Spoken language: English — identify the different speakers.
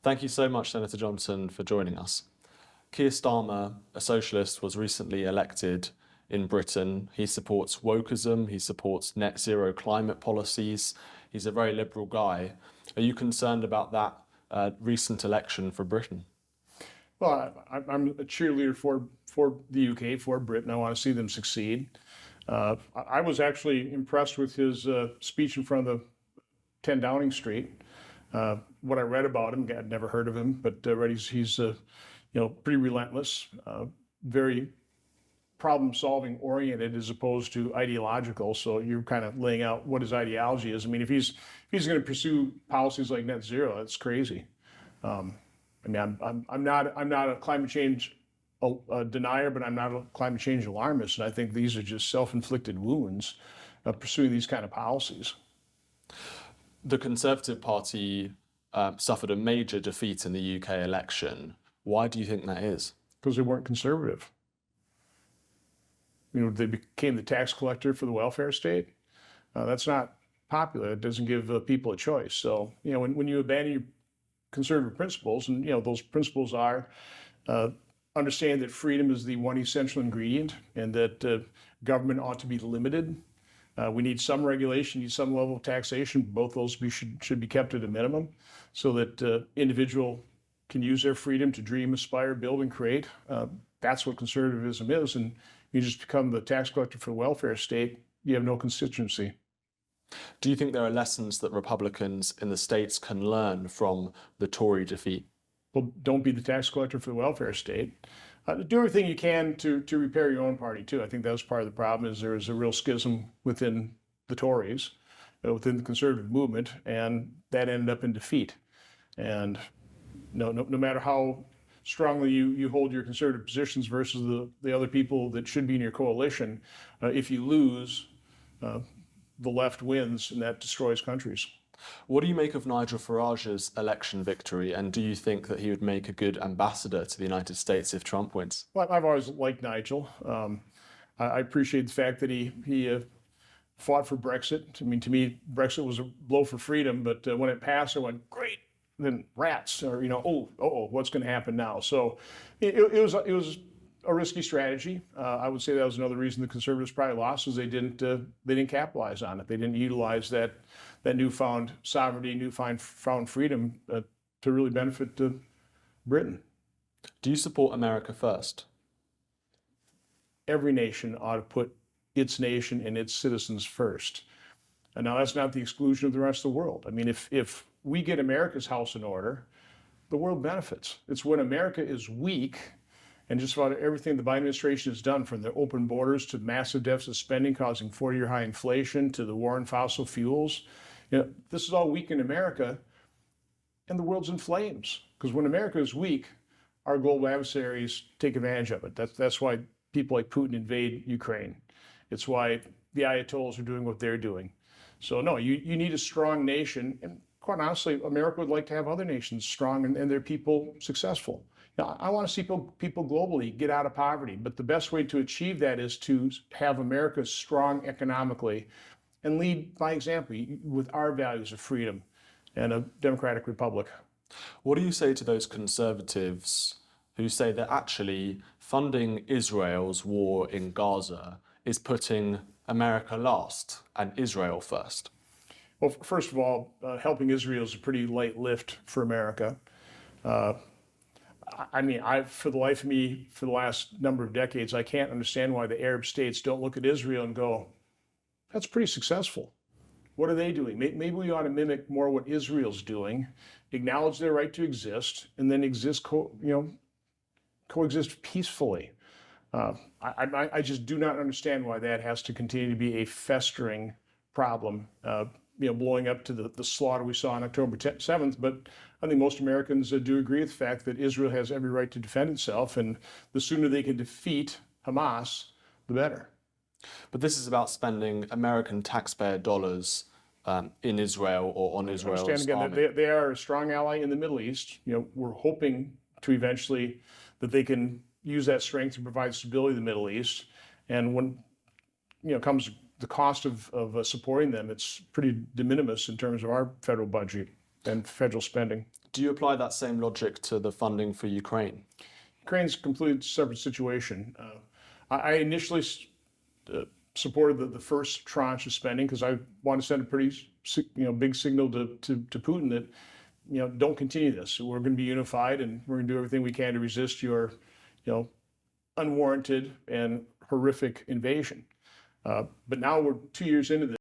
Speaker 1: Thank you so much, Senator Johnson, for joining us. Keir Starmer, a socialist, was recently elected in Britain. He supports wokeism, he supports net zero climate policies. He's a very liberal guy. Are you concerned about that recent election for Britain?
Speaker 2: Well, I'm a cheerleader for the UK, for Britain. I want to see them succeed. I was actually impressed with his speech in front of the 10 Downing Street. What I read about him, I'd never heard of him, but read he's pretty relentless, very problem-solving oriented as opposed to ideological. So you're kind of laying out what his ideology is. I mean, if he's going to pursue policies like net zero, that's crazy. I'm not a climate change denier, but I'm not a climate change alarmist. And I think these are just self-inflicted wounds of pursuing these kind of policies.
Speaker 1: The Conservative Party suffered a major defeat in the UK election. Why do you think that is?
Speaker 2: Because they weren't conservative. They became the tax collector for the welfare state. That's not popular. It doesn't give people a choice. So, when you abandon your conservative principles, and those principles are understand that freedom is the one essential ingredient, and that government ought to be limited. We need some regulation, need some level of taxation. Both those should be kept at a minimum, so that individual can use their freedom to dream, aspire, build, and create. That's what conservatism is. And you just become the tax collector for the welfare state, you have no constituency.
Speaker 1: Do you think there are lessons that Republicans in the States can learn from the Tory defeat?
Speaker 2: Well, don't be the tax collector for the welfare state. Do everything you can to repair your own party, too. I think that was part of the problem, is there is a real schism within the Tories, within the conservative movement, and that ended up in defeat. And no matter how strongly you hold your conservative positions versus the other people that should be in your coalition, if you lose, the left wins, and that destroys countries.
Speaker 1: What do you make of Nigel Farage's election victory, and do you think that he would make a good ambassador to the United States if Trump wins?
Speaker 2: Well, I've always liked Nigel. I appreciate the fact that he fought for Brexit. I mean, to me, Brexit was a blow for freedom, but when it passed, I went, great. Then rats, or what's going to happen now? So it was a risky strategy. I would say that was another reason the Conservatives probably lost, is they didn't capitalize on it. They didn't utilize that newfound sovereignty, newfound freedom to really benefit Britain.
Speaker 1: Do you support America first?
Speaker 2: Every nation ought to put its nation and its citizens first. And now that's not the exclusion of the rest of the world. I mean, if we get America's house in order, the world benefits. It's when America is weak, and just about everything the Biden administration has done, from the open borders to massive deficit spending causing 40-year high inflation to the war on fossil fuels, this is all weak in America, and the world's in flames. Because when America is weak, our global adversaries take advantage of it. That's why people like Putin invade Ukraine. It's why the Ayatollahs are doing what they're doing. So no, you need a strong nation, and quite honestly, America would like to have other nations strong and their people successful. Now, I want to see people globally get out of poverty, but the best way to achieve that is to have America strong economically and lead by example with our values of freedom and a democratic republic.
Speaker 1: What do you say to those conservatives who say that actually funding Israel's war in Gaza is putting America last and Israel first?
Speaker 2: Well, first of all, helping Israel is a pretty light lift for America. For the life of me, for the last number of decades, I can't understand why the Arab states don't look at Israel and go, that's pretty successful. What are they doing? Maybe we ought to mimic more what Israel's doing, acknowledge their right to exist, and then coexist peacefully. I just do not understand why that has to continue to be a festering problem, blowing up to the slaughter we saw on October 7th. But I think most Americans do agree with the fact that Israel has every right to defend itself, and the sooner they can defeat Hamas, the better.
Speaker 1: But this is about spending American taxpayer dollars in Israel or on Israel's army.
Speaker 2: They are a strong ally in the Middle East. We're hoping to eventually that they can use that strength to provide stability in the Middle East. And when comes the cost of supporting them, it's pretty de minimis in terms of our federal budget and federal spending.
Speaker 1: Do you apply that same logic to the funding for Ukraine?
Speaker 2: Ukraine's a completely separate situation. I initially supported the first tranche of spending because I want to send a pretty big signal to Putin that don't continue this. We're going to be unified and we're going to do everything we can to resist your unwarranted and horrific invasion. But now we're 2 years into this.